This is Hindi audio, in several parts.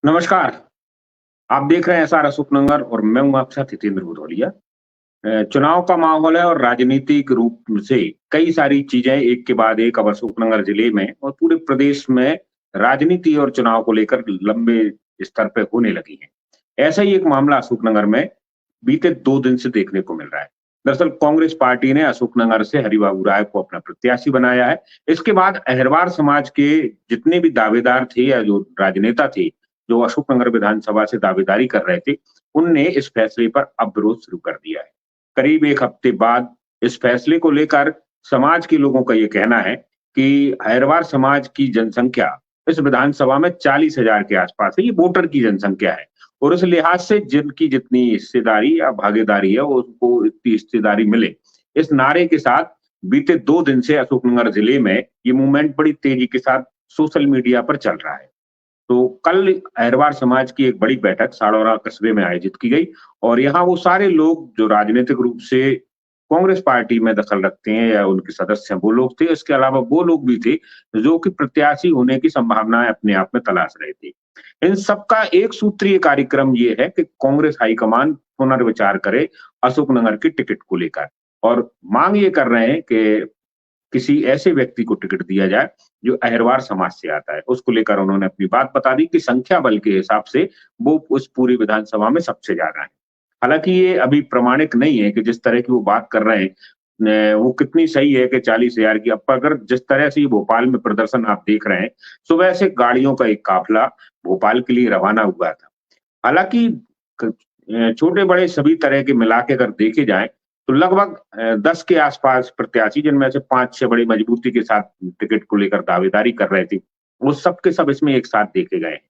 नमस्कार। आप देख रहे हैं एसआर अशोकनगर और मैं हूँ आपके साथ हितेंद्र भदौरिया। चुनाव का माहौल है और राजनीतिक रूप से कई सारी चीजें एक के बाद एक अब अशोकनगर जिले में और पूरे प्रदेश में राजनीति और चुनाव को लेकर लंबे स्तर पे होने लगी है। ऐसा ही एक मामला अशोकनगर में बीते 2 दिन से देखने को मिल रहा है। दरअसल कांग्रेस पार्टी ने अशोकनगर से हरिबाबू राय को अपना प्रत्याशी बनाया है। इसके बाद अहिरवार समाज के जितने भी दावेदार थे या जो राजनेता थे, जो अशोकनगर विधानसभा से दावेदारी कर रहे थे, उनने इस फैसले पर अब विरोध शुरू कर दिया है। करीब 1 हफ्ते बाद इस फैसले को लेकर समाज के लोगों का ये कहना है कि अहिरवार समाज की जनसंख्या इस विधानसभा में 40,000 के आसपास है। ये वोटर की जनसंख्या है और उस लिहाज से जिनकी जितनी हिस्सेदारी या भागीदारी है, वो उनको इतनी हिस्सेदारी मिले। इस नारे के साथ बीते 2 दिन से अशोकनगर जिले में ये मूवमेंट बड़ी तेजी के साथ सोशल मीडिया पर चल रहा है। तो कल अहिरवार समाज की एक बड़ी बैठक साड़ौरा कस्बे में आयोजित की गई और यहाँ वो सारे लोग जो राजनीतिक रूप से कांग्रेस पार्टी में दखल रखते हैं या उनके सदस्य हैं, वो लोग थे। इसके अलावा वो लोग भी थे जो कि प्रत्याशी होने की संभावनाएं अपने आप में तलाश रहे थे। इन सबका एक सूत्रीय कार्यक्रम ये है कि कांग्रेस हाईकमान पुनर्विचार करे अशोकनगर की टिकट को लेकर और मांग ये कर रहे हैं कि किसी ऐसे व्यक्ति को टिकट दिया जाए जो अहिरवार समाज से आता है। उसको लेकर उन्होंने अपनी बात बता दी कि संख्या बल के हिसाब से वो उस पूरी विधानसभा में सबसे ज्यादा है। हालांकि ये अभी प्रमाणिक नहीं है कि जिस तरह की वो बात कर रहे हैं वो कितनी सही है कि 40,000 की। अब अगर जिस तरह से ये भोपाल में प्रदर्शन आप देख रहे हैं, सुबह से गाड़ियों का एक काफिला भोपाल के लिए रवाना हुआ था। हालांकि छोटे बड़े सभी तरह के मिला के अगर देखे जाए तो लगभग 10 के आसपास प्रत्याशी, जिनमें से 5-6 बड़ी मजबूती के साथ टिकट को लेकर दावेदारी कर रहे थे, वो सब के सब इसमें एक साथ देखे गए हैं।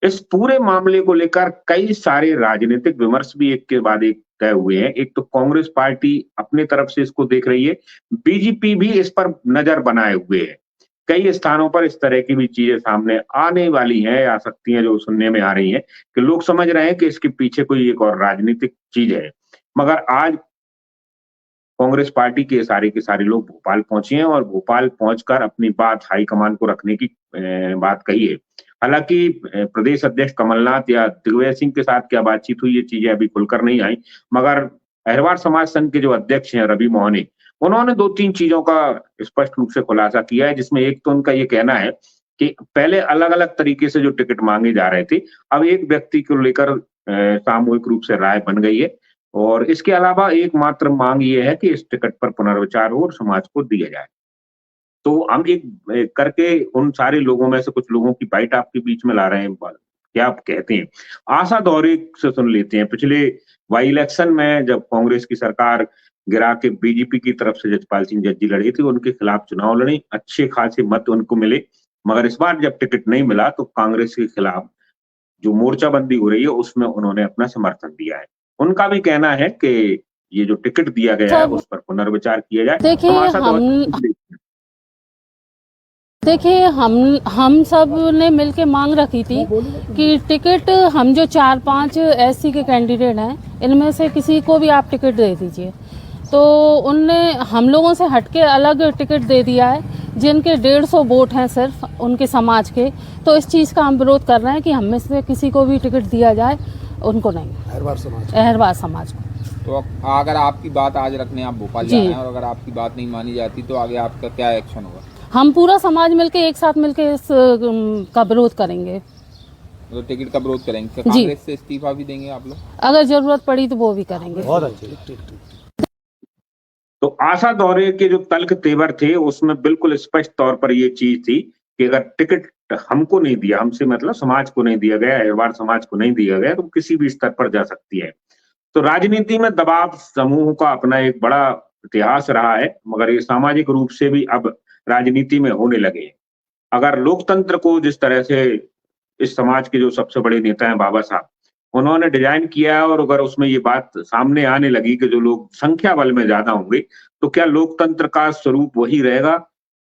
इस पूरे मामले को लेकर कई सारे राजनीतिक विमर्श भी एक के बाद एक तय हुए हैं। एक तो कांग्रेस पार्टी अपने तरफ से इसको देख रही है, बीजेपी भी इस पर नजर बनाए हुए है। कई स्थानों पर इस तरह की भी चीजें सामने आने वाली हैं, आ सकती हैं, जो सुनने में आ रही हैं कि लोग समझ रहे हैं कि इसके पीछे कोई एक और राजनीतिक चीज है। मगर आज कांग्रेस पार्टी के सारे लोग भोपाल पहुंचे हैं और भोपाल पहुंचकर अपनी बात हाईकमान को रखने की बात कही है। हालांकि प्रदेश अध्यक्ष कमलनाथ या दिग्विजय सिंह के साथ क्या बातचीत हुई, ये चीजें अभी खुलकर नहीं आई। मगर अहिरवार समाज संघ के जो अध्यक्ष हैं रवि मोहने, उन्होंने 2-3 चीजों का स्पष्ट रूप से खुलासा किया है, जिसमें एक तो उनका ये कहना है कि पहले अलग-अलग तरीके से जो टिकट मांगे जा रहे थे, अब एक व्यक्ति को लेकर सामूहिक रूप से राय बन गई है और इसके अलावा एकमात्र मांग ये है कि इस टिकट पर पुनर्विचार हो और समाज को दिया जाए। तो हम एक करके उन सारे लोगों में से कुछ लोगों की बाइट आपके बीच में ला रहे हैं। क्या आप कहते हैं? आशा दौरे से सुन लेते हैं। पिछले बाई इलेक्शन में जब कांग्रेस की सरकार गिरा के बीजेपी की तरफ से जसपाल सिंह जज्जी लड़े थे, उनके खिलाफ चुनाव लड़े, अच्छे खासे मत उनको मिले। मगर इस बार जब टिकट नहीं मिला तो कांग्रेस के खिलाफ जो मोर्चाबंदी हो रही है उसमें उन्होंने अपना समर्थन दिया है। उनका भी कहना है कि ये जो टिकट दिया गया है सब उस पर पुनर्विचार किया जाए। हम देखिए आशा हम दौरे देखिए हम सब ने मिलके मांग रखी थी कि टिकट हम जो 4-5 एससी के कैंडिडेट हैं, इनमें से किसी को भी आप टिकट दे दीजिए। तो उनने हम लोगों से हटके अलग टिकट दे दिया है, जिनके 150 वोट हैं सिर्फ उनके समाज के। तो इस चीज़ का हम विरोध कर रहे हैं कि हम में से किसी को भी टिकट दिया जाए, उनको नहीं, अहिरवार समाज को। तो अगर आपकी बात आज रखने आप भोपाल जा रहे हैं और अगर आपकी बात नहीं मानी जाती तो आगे आपका क्या एक्शन होगा? हम पूरा समाज मिलके एक साथ मिलके इस का विरोध करेंगे। तो टिकट का विरोध करेंगे, कांग्रेस से इस्तीफा भी देंगे आप लोग? अगर जरूरत पड़ी तो वो भी करेंगे। बहुत अच्छे। तो आशा दौरे के जो तल्ख तेवर थे उसमें बिल्कुल स्पष्ट तौर पर ये चीज थी कि अगर टिकट हमको नहीं दिया, हमसे मतलब समाज को नहीं दिया गया, अहिरवार समाज को नहीं दिया गया, तो किसी भी स्तर पर जा सकती है। तो राजनीति में दबाव समूह का अपना एक बड़ा इतिहास रहा है, मगर ये सामाजिक रूप से भी अब राजनीति में होने लगे हैं। अगर लोकतंत्र को जिस तरह से इस समाज के जो सबसे बड़े नेता हैं बाबा साहब, उन्होंने डिजाइन किया है और अगर उसमें ये बात सामने आने लगी कि जो लोग संख्या बल में ज्यादा होंगे, तो क्या लोकतंत्र का स्वरूप वही रहेगा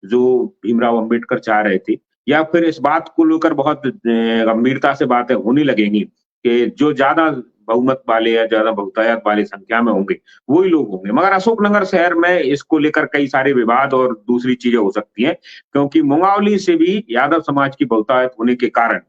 जो भीमराव अंबेडकर चाह रहे थे, या फिर इस बात को लेकर बहुत गंभीरता से बातें होने लगेंगी कि जो ज्यादा बहुमत वाले या ज्यादा बहुतायत वाली संख्या में होंगे वही लोग होंगे। मगर अशोकनगर शहर में इसको लेकर कई सारे विवाद और दूसरी चीजें हो सकती हैं, क्योंकि मुंगावली से भी यादव समाज की बहुतायत होने के कारण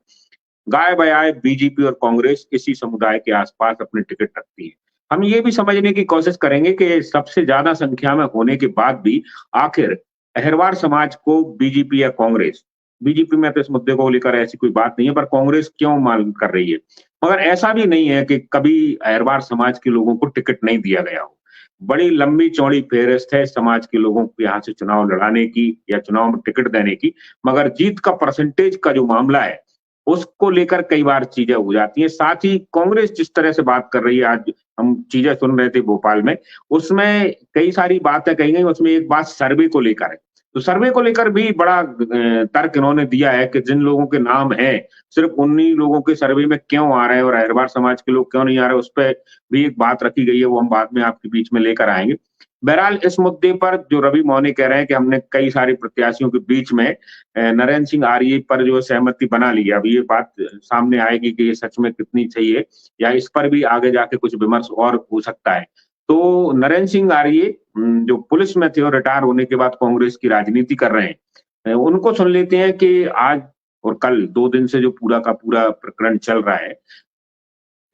गाय बयाए बीजेपी और कांग्रेस इसी समुदाय के आसपास अपने टिकट रखती है। हम ये भी समझने की कोशिश करेंगे कि सबसे ज्यादा संख्या में होने के बाद भी आखिर अहिरवार समाज को बीजेपी या कांग्रेस, बीजेपी में तो इस मुद्दे को लेकर ऐसी कोई बात नहीं है, पर कांग्रेस क्यों मांग कर रही है? मगर ऐसा भी नहीं है कि कभी अहिरवार समाज के लोगों को टिकट नहीं दिया गया हो। बड़ी लंबी चौड़ी फेहरिस्त है समाज के लोगों को यहाँ से चुनाव लड़ाने की या चुनाव में टिकट देने की, मगर जीत का परसेंटेज का जो मामला है उसको लेकर कई बार चीजें हो जाती हैं। साथ ही कांग्रेस जिस तरह से बात कर रही है, आज हम चीजें सुन रहे थे भोपाल में, उसमें कई सारी बातें कही गई, उसमें एक बात सर्वे को लेकर है। तो सर्वे को लेकर भी बड़ा तर्क इन्होंने दिया है कि जिन लोगों के नाम हैं सिर्फ उन्हीं लोगों के सर्वे में क्यों आ रहे हैं और अहिरवार समाज के लोग क्यों नहीं आ रहे, उस पर भी एक बात रखी गई है, वो हम बाद में आपके बीच में लेकर आएंगे। बहरहाल इस मुद्दे पर जो रवि मोहनी कह रहे हैं कि हमने कई सारे प्रत्याशियों के बीच में नरेंद्र सिंह आर्य पर जो सहमति बना ली है, अब ये बात सामने आएगी कि ये सच में कितनी सही है या इस पर भी आगे जाके कुछ विमर्श और हो सकता है। तो नरेंद्र सिंह आर्य जो पुलिस में थे और रिटायर होने के बाद कांग्रेस की राजनीति कर रहे हैं, उनको सुन लेते हैं कि आज और कल 2 दिन से जो पूरा का पूरा प्रकरण चल रहा है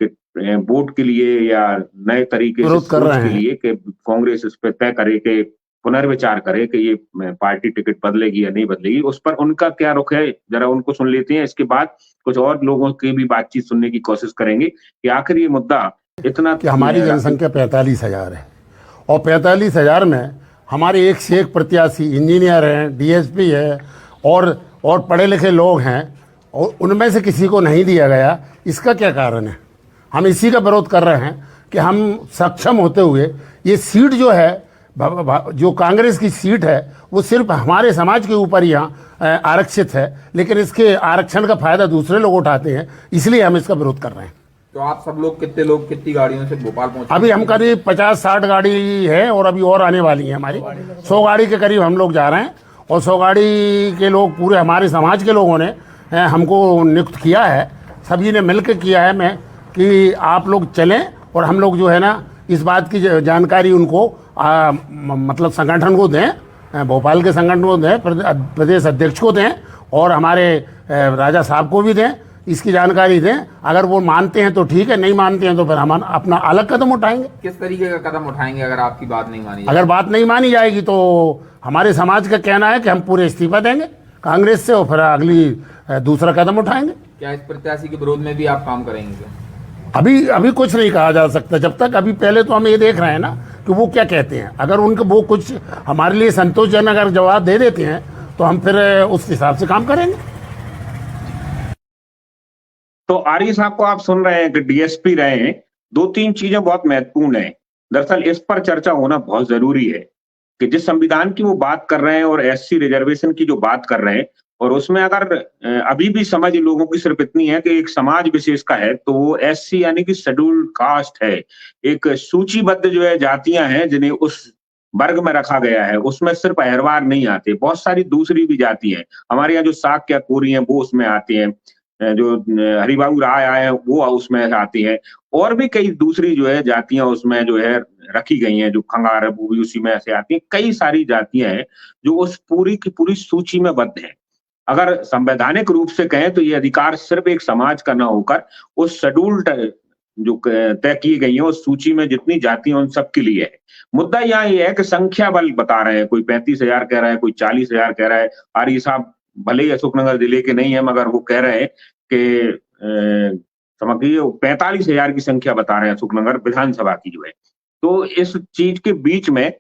कि वोट के लिए या नए तरीके से विरोध कर सोच रहे के हैं। लिए कि कांग्रेस इस पे तय करे कि पुनर्विचार करे कि ये पार्टी टिकट बदलेगी या नहीं बदलेगी, उस पर उनका क्या रुख है, जरा उनको सुन लेते हैं। इसके बाद कुछ और लोगों की भी बातचीत सुनने की कोशिश करेंगे कि आखिर ये मुद्दा इतना कि हमारी जनसंख्या 45,000 है और 45,000 में हमारे एक से एक प्रत्याशी इंजीनियर हैं, डीएसपी है और पढ़े लिखे लोग हैं और उनमें से किसी को नहीं दिया गया। इसका क्या कारण है? हम इसी का विरोध कर रहे हैं कि हम सक्षम होते हुए ये सीट जो है, जो कांग्रेस की सीट है, वो सिर्फ हमारे समाज के ऊपर यहाँ आरक्षित है, लेकिन इसके आरक्षण का फायदा दूसरे लोग उठाते हैं, इसलिए हम इसका विरोध कर रहे हैं। तो आप सब लोग कितनी गाड़ियों से भोपाल पहुंचे? अभी हम करीब 50-60 गाड़ी है और अभी और आने वाली है हमारी। 100 गाड़ी के करीब हम लोग जा रहे हैं और 100 गाड़ी के लोग पूरे हमारे समाज के लोगों ने हमको नियुक्त किया है, सभी ने मिलकर किया है मैं कि आप लोग चलें और हम लोग जो है ना इस बात की जानकारी उनको मतलब संगठन को दें, भोपाल के संगठन को दें, प्रदेश अध्यक्ष को दें और हमारे राजा साहब को भी दें, इसकी जानकारी दें। अगर वो मानते हैं तो ठीक है, नहीं मानते हैं तो फिर हम अपना अलग कदम उठाएंगे। किस तरीके का कदम उठाएंगे अगर आपकी बात नहीं मानी अगर बात नहीं मानी जाएगी तो हमारे समाज का कहना है कि हम पूरे इस्तीफा देंगे कांग्रेस से और फिर अगली दूसरा कदम उठाएंगे। क्या इस प्रत्याशी के विरोध में भी आप काम करेंगे क्या? अभी कुछ नहीं कहा जा सकता जब तक, अभी पहले तो हम ये देख रहे हैं ना कि वो क्या कहते हैं। अगर उनको वो कुछ हमारे लिए संतोषजनक अगर जवाब दे देते हैं तो हम फिर उस हिसाब से काम करेंगे। तो आर्य साहब को आप सुन रहे हैं कि डीएसपी रहे हैं। 2-3 चीजें बहुत महत्वपूर्ण है, दरअसल इस पर चर्चा होना बहुत जरूरी है कि जिस संविधान की वो बात कर रहे हैं और एससी रिजर्वेशन की जो बात कर रहे हैं, और उसमें अगर अभी भी समझ लोगों की सिर्फ इतनी है कि एक समाज विशेष का है, तो वो एससी यानी कि शेड्यूल्ड कास्ट है, एक सूचीबद्ध जो है जातियां हैं जिन्हें उस वर्ग में रखा गया है। उसमें सिर्फ अहिरवार नहीं आते, बहुत सारी दूसरी भी जाति हैं। हमारे यहाँ जो साक्या कोरी हैं वो उसमें आते हैं, जो हरिबाबू राय आए हैं वो उसमें आती हैं, और भी कई दूसरी जो है जातियां उसमें जो है रखी गई हैं, जो खंगार है वो भी उसी में से आती हैं। कई सारी जातियां हैं जो उस पूरी की पूरी सूची में बद्ध हैं। अगर संवैधानिक रूप से कहें तो ये अधिकार सिर्फ एक समाज का न होकर उस शेड्यूल्ड जो तय की गई है उस सूची में जितनी जातियां उन सबके लिए है। मुद्दा यहाँ ये है कि संख्या बल बता रहे हैं, कोई 35,000 कह रहा है, कोई 40,000 कह रहा है। आर्य साहब भले ही अशोकनगर जिले के नहीं है, मगर वो कह रहे हैं कि समझिए 45,000 की संख्या बता रहे हैं अशोकनगर विधानसभा की जो है। तो इस चीज के बीच में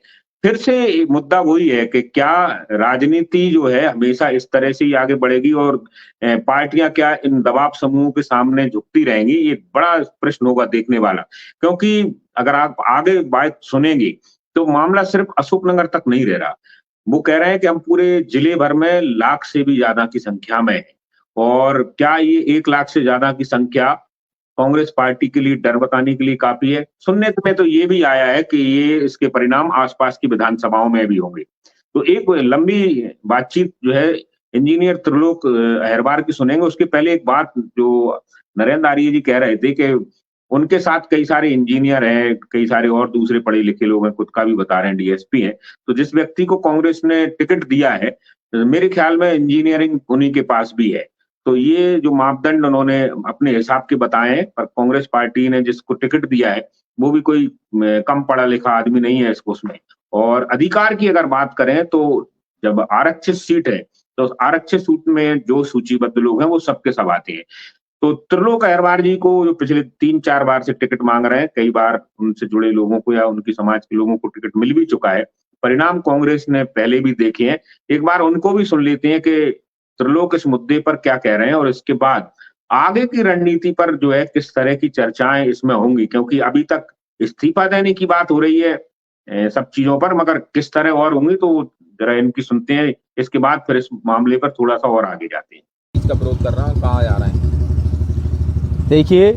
फिर से मुद्दा वही है कि क्या राजनीति जो है हमेशा इस तरह से ही आगे बढ़ेगी और पार्टियां क्या इन दबाव समूहों के सामने झुकती रहेंगी? ये बड़ा प्रश्न होगा देखने वाला, क्योंकि अगर आप आगे बात सुनेंगे तो मामला सिर्फ अशोकनगर तक नहीं रह रहा। वो कह रहे हैं कि हम पूरे जिले भर में लाख से भी ज्यादा की संख्या में है, और क्या ये 1 लाख से ज्यादा की संख्या कांग्रेस पार्टी के लिए डर बताने के लिए काफी है? सुनने में तो ये भी आया है कि ये इसके परिणाम आसपास की विधानसभाओं में भी होंगे। तो एक लंबी बातचीत जो है इंजीनियर त्रिलोक अहिरवार की सुनेंगे। उसके पहले एक बात जो नरेंद्र आर्य जी कह रहे थे कि उनके साथ कई सारे इंजीनियर हैं, कई सारे और दूसरे पढ़े लिखे लोग हैं, खुद का भी बता रहे हैं डीएसपी हैं। तो जिस व्यक्ति को कांग्रेस ने टिकट दिया है, मेरे ख्याल में इंजीनियरिंग उन्हीं के पास भी है। तो ये जो मापदंड उन्होंने अपने हिसाब के बताए हैं, पर कांग्रेस पार्टी ने जिसको टिकट दिया है वो भी कोई कम पढ़ा लिखा आदमी नहीं है इसको उसमें। और अधिकार की अगर बात करें तो जब आरक्षित सीट है तो उस आरक्षित सीट में जो सूचीबद्ध लोग हैं वो सबके सब आते हैं। तो त्रिलोक अहिरवार जी को जो पिछले 3-4 बार से टिकट मांग रहे हैं, कई बार उनसे जुड़े लोगों को या उनकी समाज के लोगों को टिकट मिल भी चुका है। परिणाम कांग्रेस ने पहले भी देखे हैं। एक बार उनको भी सुन लेते हैं कि त्रिलोक इस मुद्दे पर क्या कह रहे हैं और इसके बाद आगे की रणनीति पर जो है किस तरह की चर्चाएं इसमें होंगी, क्योंकि अभी तक इस्तीफा देने की बात हो रही है सब चीजों पर, मगर किस तरह और होंगी तो जरा इनकी सुनते हैं। इसके बाद फिर इस मामले पर थोड़ा सा और आगे जाते हैं। इसका विरोध कर रहा हूँ, कहाँ जा रहे हैं? देखिए,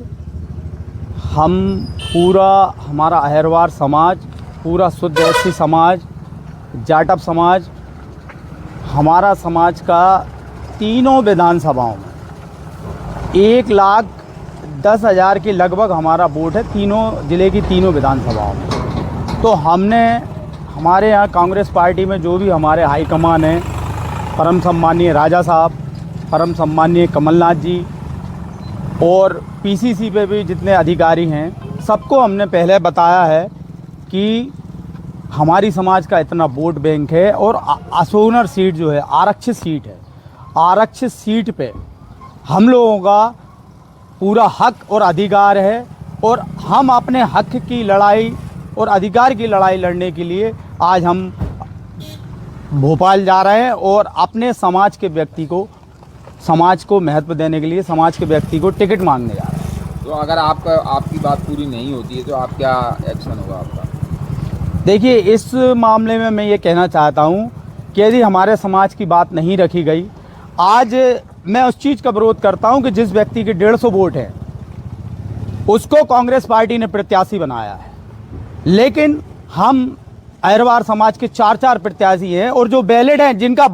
हम पूरा हमारा अहिरवार समाज, पूरा शुद्ध एससी समाज, जाटव समाज, हमारा समाज का तीनों विधानसभाओं में 1,10,000 के लगभग हमारा वोट है, तीनों जिले की तीनों विधानसभाओं में। तो हमने हमारे यहाँ कांग्रेस पार्टी में जो भी हमारे हाईकमान हैं, परम सम्माननीय राजा साहब, परम सम्माननीय कमलनाथ जी और पीसीसी पे भी जितने अधिकारी हैं, सबको हमने पहले बताया है कि हमारी समाज का इतना वोट बैंक है और असोनर सीट जो है आरक्षित सीट है, आरक्षित सीट पे हम लोगों का पूरा हक और अधिकार है और हम अपने हक की लड़ाई और अधिकार की लड़ाई लड़ने के लिए आज हम भोपाल जा रहे हैं और अपने समाज के व्यक्ति को, समाज को महत्व देने के लिए समाज के व्यक्ति को टिकट मांगने जा रहे हैं। तो अगर आपकी बात पूरी नहीं होती है तो आप क्या एक्शन होगा आपका? देखिए, इस मामले में मैं ये कहना चाहता हूँ कि यदि हमारे समाज की बात नहीं रखी गई, आज मैं उस चीज़ का विरोध करता हूँ कि जिस व्यक्ति के 150 वोट हैं उसको कांग्रेस पार्टी ने प्रत्याशी बनाया है, लेकिन हम अहिरवार समाज के 4-4 प्रत्याशी हैं और जो बैलेट हैं जिनका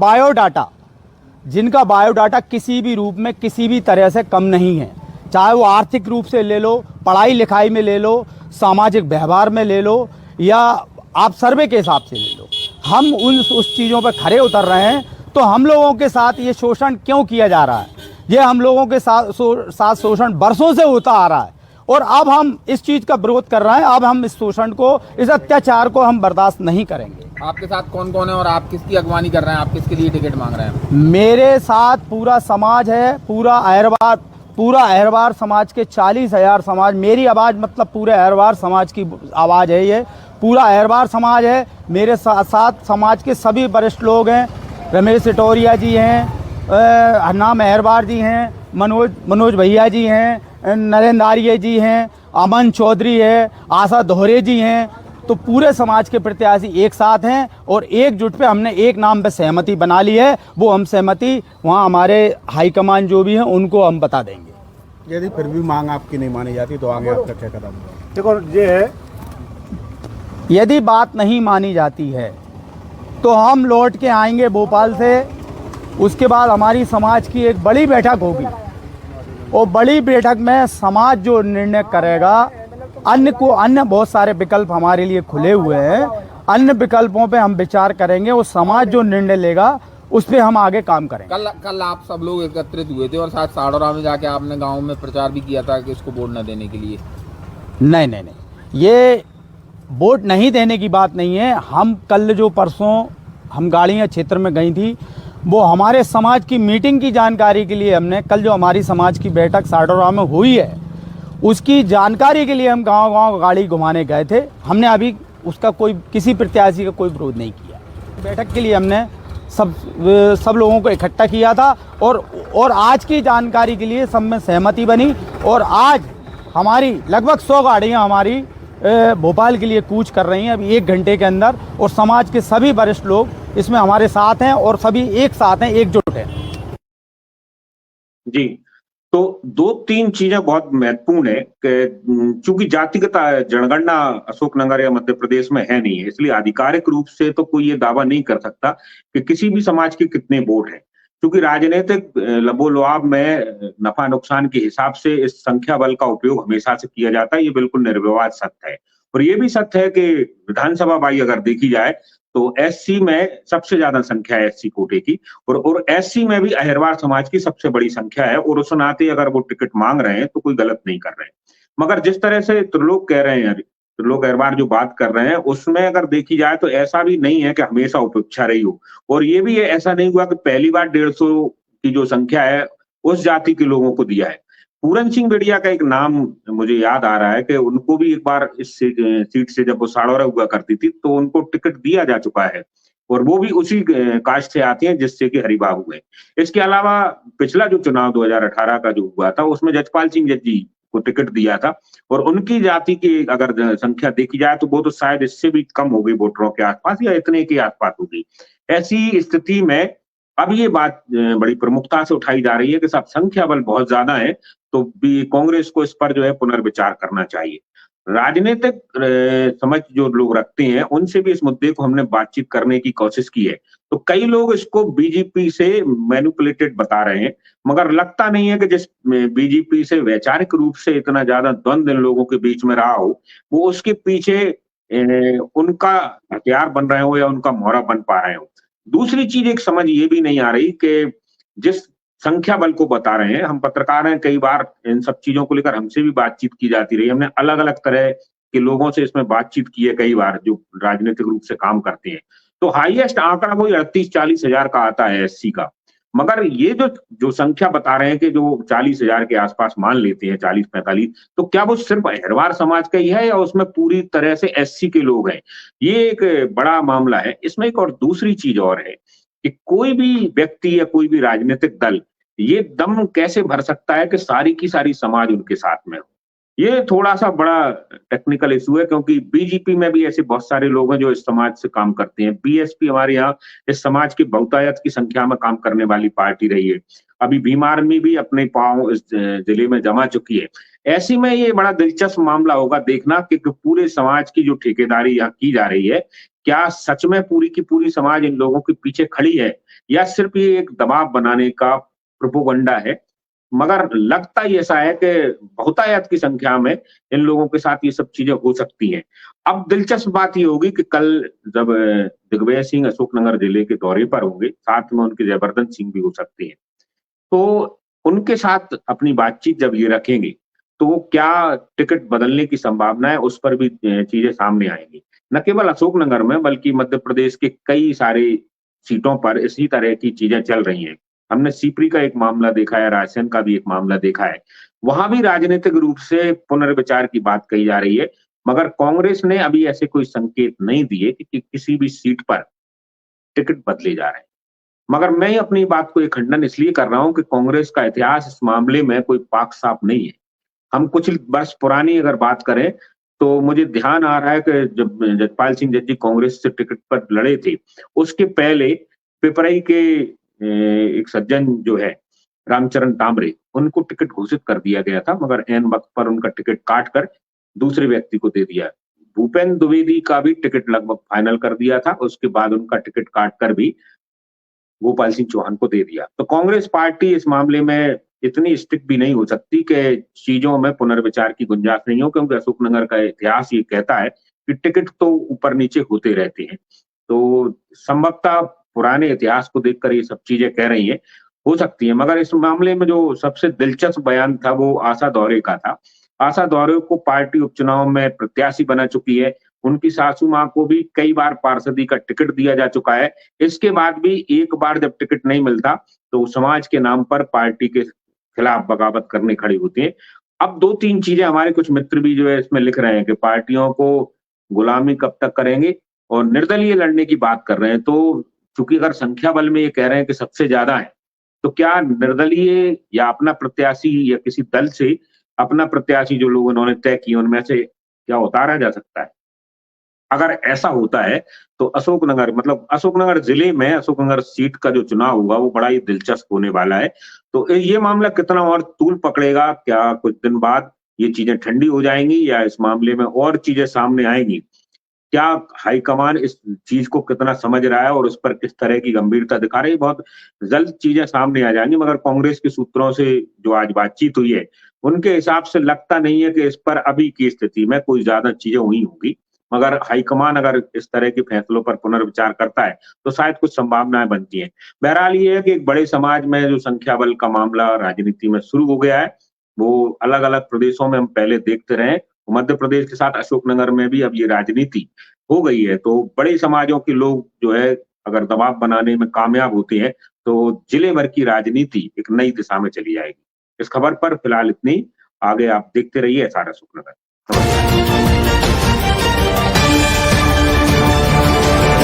बायोडाटा किसी भी रूप में किसी भी तरह से कम नहीं है, चाहे वो आर्थिक रूप से ले लो, पढ़ाई लिखाई में ले लो, सामाजिक व्यवहार में ले लो या आप सर्वे के हिसाब से ले लो, हम उस चीज़ों पर खरे उतर रहे हैं। तो हम लोगों के साथ ये शोषण क्यों किया जा रहा है? ये हम लोगों के साथ शोषण बरसों से होता आ रहा है और अब हम इस चीज़ का विरोध कर रहे हैं। अब हम इस शोषण को, इस अत्याचार को हम बर्दाश्त नहीं करेंगे। आपके साथ कौन कौन है और आप किसकी अगवानी कर रहे हैं? आप किसके लिए टिकट मांग रहे हैं? मेरे साथ पूरा समाज है, पूरा अहिरवार समाज के 40,000 समाज, मेरी आवाज़ मतलब पूरे अहिरवार समाज की आवाज़ है, ये पूरा अहिरवार समाज है। मेरे साथ समाज के सभी वरिष्ठ लोग हैं, रमेश इटोरिया जी हैं, हरनाम अहिरवार जी हैं, मनोज भैया जी हैं, नरेंद्र आर्य जी हैं, अमन चौधरी है, आशा दोहरे जी हैं। तो पूरे समाज के प्रत्याशी एक साथ हैं और एकजुट पे हमने एक नाम पे सहमति बना ली है। वो हम सहमति वहाँ हमारे हाईकमान जो भी हैं उनको हम बता देंगे। यदि फिर भी मांग आपकी नहीं मानी जाती तो आगे आपका क्या कदम होगा? देखो, ये है, यदि बात नहीं मानी जाती है तो हम लौट के आएंगे भोपाल से। उसके बाद हमारी समाज की एक बड़ी बैठक होगी और बड़ी बैठक में समाज जो निर्णय करेगा, अन्य बहुत सारे विकल्प हमारे लिए खुले हुए हैं, अन्य विकल्पों पे हम विचार करेंगे और समाज जो निर्णय लेगा उस पर हम आगे काम करेंगे। कल आप सब लोग एकत्रित हुए थे और साथ साड़ोरा में जाके आपने गाँव में प्रचार भी किया था कि इसको वोट न देने के लिए। नहीं, ये वोट नहीं देने की बात नहीं है। हम कल जो परसों हम गाड़ियाँ क्षेत्र में गई थी, वो हमारे समाज की मीटिंग की जानकारी के लिए हमने कल जो हमारी समाज की बैठक साड़ोरा में हुई है उसकी जानकारी के लिए हम गांव गाड़ी घुमाने गए थे। हमने अभी उसका किसी प्रत्याशी का कोई विरोध नहीं किया। बैठक के लिए हमने सब लोगों को इकट्ठा किया था और आज की जानकारी के लिए सब में सहमति बनी और आज हमारी लगभग 100 गाड़ियाँ हमारी भोपाल के लिए कूच कर रही हैं अभी 1 घंटे के अंदर और समाज के सभी वरिष्ठ लोग इसमें हमारे साथ हैं और सभी एक साथ हैं, एकजुट हैं। जी, तो 2-3 चीजें बहुत महत्वपूर्ण है कि चूंकि जातिगत जनगणना अशोकनगर या मध्य प्रदेश में है नहीं है, इसलिए आधिकारिक रूप से तो कोई ये दावा नहीं कर सकता कि किसी भी समाज के कितने वोट हैं। क्योंकि राजनीतिक लबोलुआब में नफा नुकसान के हिसाब से इस संख्या बल का उपयोग हमेशा से किया जाता है, ये बिल्कुल निर्विवाद सत्य है। और ये भी सत्य है कि विधानसभा बाई अगर देखी जाए तो एससी में सबसे ज्यादा संख्या है एससी कोटे की, और एससी में भी अहिरवार समाज की सबसे बड़ी संख्या है, और उस नाते अगर वो टिकट मांग रहे हैं तो कोई गलत नहीं कर रहे हैं। मगर जिस तरह से त्रिलोक कह रहे हैं, त्रिलोक अहिरवार जो बात कर रहे हैं, उसमें अगर देखी जाए तो ऐसा भी नहीं है कि हमेशा उपेक्षा रही हो, और ये भी ऐसा नहीं हुआ कि पहली बार 150 की जो संख्या है उस जाति के लोगों को दिया है। पूरन सिंह बेड़िया का एक नाम मुझे याद आ रहा है कि उनको भी एक बार इस सीट से जब वो साड़ौरा हुआ करती थी तो उनको टिकट दिया जा चुका है, और वो भी उसी कास्ट से आती हैं जिससे कि हरिबाबू है। इसके अलावा पिछला जो चुनाव 2018 का जो हुआ था उसमें जजपाल सिंह जज्जी को टिकट दिया था, और उनकी जाति की अगर संख्या देखी जाए तो वो तो शायद इससे भी कम हो गई वोटरों के आसपास, या इतने के आसपास होगी। ऐसी स्थिति में अब ये बात बड़ी प्रमुखता से उठाई जा रही है कि सब संख्या बल बहुत ज्यादा है, तो भी कांग्रेस को इस पर जो है पुनर्विचार करना चाहिए। राजनीतिक समझ जो लोग रखते हैं उनसे भी इस मुद्दे को हमने बातचीत करने की कोशिश की है, तो कई लोग इसको बीजेपी से मैनिपुलेटेड बता रहे हैं, मगर लगता नहीं है कि जिस बीजेपी से वैचारिक रूप से इतना ज्यादा द्वंद्व इन लोगों के बीच में रहा हो, वो उसके पीछे उनका हथियार बन रहे हो या उनका मोहरा बन पा रहे हो। दूसरी चीज एक समझ ये भी नहीं आ रही कि जिस संख्या बल को बता रहे हैं, हम पत्रकार हैं, कई बार इन सब चीजों को लेकर हमसे भी बातचीत की जाती रही, हमने अलग अलग तरह के लोगों से इसमें बातचीत की है कई बार जो राजनीतिक रूप से काम करते हैं, तो हाईएस्ट आंकड़ा वही 38-40 हजार का आता है एससी का। मगर ये जो संख्या बता रहे हैं कि जो 40 हजार के आसपास मान लेते हैं, 40-45, तो क्या वो सिर्फ अहिरवार समाज का ही है या उसमें पूरी तरह से एससी के लोग हैं? ये एक बड़ा मामला है। इसमें एक और दूसरी चीज और है कि कोई भी व्यक्ति या कोई भी राजनीतिक दल ये दम कैसे भर सकता है कि सारी की सारी समाज उनके साथ में हो। ये थोड़ा सा बड़ा टेक्निकल इशू है, क्योंकि बीजेपी में भी ऐसे बहुत सारे लोग हैं जो इस समाज से काम करते हैं। बीएसपी हमारे यहाँ इस समाज की बहुतायत की संख्या में काम करने वाली पार्टी रही है। अभी भीम आर्मी भी अपने पांव इस जिले में जमा चुकी है। ऐसे में ये बड़ा दिलचस्प मामला होगा देखना कि पूरे समाज की जो ठेकेदारी यहाँ की जा रही है, क्या सच में पूरी की पूरी समाज इन लोगों के पीछे खड़ी है, या सिर्फ ये एक दबाव बनाने का प्रोपोगंडा है। मगर लगता ही ऐसा है कि बहुतायत की संख्या में इन लोगों के साथ ये सब चीजें हो सकती हैं। अब दिलचस्प बात ये होगी कि कल जब दिग्विजय सिंह अशोकनगर जिले के दौरे पर होंगे, साथ में उनके जयवर्धन सिंह भी हो सकते हैं, तो उनके साथ अपनी बातचीत जब ये रखेंगे तो क्या टिकट बदलने की संभावना है, उस पर भी चीजें सामने आएंगी। न केवल अशोकनगर में बल्कि मध्य प्रदेश के कई सारे सीटों पर इसी तरह की चीजें चल रही हैं। हमने सीपरी का एक मामला देखा है, रायसेन का भी एक मामला देखा है, वहां भी राजनीतिक रूप से पुनर्विचार की बात कही जा रही है, मगर कांग्रेस ने अभी ऐसे कोई संकेत नहीं दिए कि किसी भी सीट पर टिकट बदले जा रहे हैं। मगर मैं अपनी बात को एक खंडन इसलिए कर रहा हूं कि कांग्रेस का इतिहास इस मामले में कोई पाक साफ नहीं है। हम कुछ वर्ष पुरानी अगर बात करें तो मुझे ध्यान आ रहा है कि जब जजपाल सिंह जज्जी कांग्रेस से टिकट पर लड़े थे, उसके पहले पिपराई के एक सज्जन जो है रामचरण तांबरे, उनको टिकट घोषित कर दिया गया था, मगर एन वक्त पर उनका टिकट काट कर दूसरे व्यक्ति को दे दिया। भूपेंद्र द्विवेदी का भी टिकट लगभग फाइनल कर दिया था, उसके बाद उनका टिकट काट कर भी गोपाल सिंह चौहान को दे दिया। तो कांग्रेस पार्टी इस मामले में इतनी स्ट्रिक्ट भी नहीं हो सकती कि चीजों में पुनर्विचार की गुंजाइश नहीं हो, क्योंकि अशोकनगर का इतिहास ये कहता है कि टिकट तो ऊपर नीचे होते रहते हैं। तो संभवतः पुराने इतिहास को देखकर ये सब चीजें कह रही हैं, हो सकती है। मगर इस मामले में जो सबसे दिलचस्प बयान था वो आशा दौरे का था। आशा दौरे को पार्टी उपचुनाव में प्रत्याशी बना चुकी है, उनकी सासू मां को भी कई बार पार्षदी का टिकट दिया जा चुका है। इसके बाद भी एक बार जब टिकट नहीं मिलता तो समाज के नाम पर पार्टी के खिलाफ बगावत करने खड़ी होती है। अब 2-3 चीजें हमारे कुछ मित्र भी जो है इसमें लिख रहे हैं कि पार्टियों को गुलामी कब तक करेंगे, और निर्दलीय लड़ने की बात कर रहे हैं। तो चूंकि अगर संख्या बल में ये कह रहे हैं कि सबसे ज्यादा है, तो क्या निर्दलीय या अपना प्रत्याशी या किसी दल से अपना प्रत्याशी जो लोग उन्होंने तय किए उनमें से क्या उतारा जा सकता है? अगर ऐसा होता है तो अशोकनगर, मतलब अशोकनगर जिले में अशोकनगर सीट का जो चुनाव होगा वो बड़ा ही दिलचस्प होने वाला है। तो ये मामला कितना और तूल पकड़ेगा, क्या कुछ दिन बाद ये चीजें ठंडी हो जाएंगी या इस मामले में और चीजें सामने आएंगी? क्या हाईकमान इस चीज को कितना समझ रहा है और उस पर किस तरह की गंभीरता दिखा रही है, बहुत जल्द चीजें सामने आ जाएंगी। मगर कांग्रेस के सूत्रों से जो आज बातचीत हुई है उनके हिसाब से लगता नहीं है कि इस पर अभी की स्थिति में कोई ज्यादा चीजें हुई होंगी। मगर हाईकमान अगर इस तरह के फैसलों पर पुनर्विचार करता है तो शायद कुछ संभावनाएं बनती हैं। बहरहाल ये है कि एक बड़े समाज में जो संख्या बल का मामला राजनीति में शुरू हो गया है, वो अलग अलग प्रदेशों में हम पहले देखते रहे। मध्य प्रदेश के साथ अशोकनगर में भी अब ये राजनीति हो गई है, तो बड़े समाजों के लोग जो है अगर दबाव बनाने में कामयाब होते हैं तो जिले भर की राजनीति एक नई दिशा में चली जाएगी। इस खबर पर फिलहाल इतनी, आगे आप देखते रहिए SR अशोकनगर।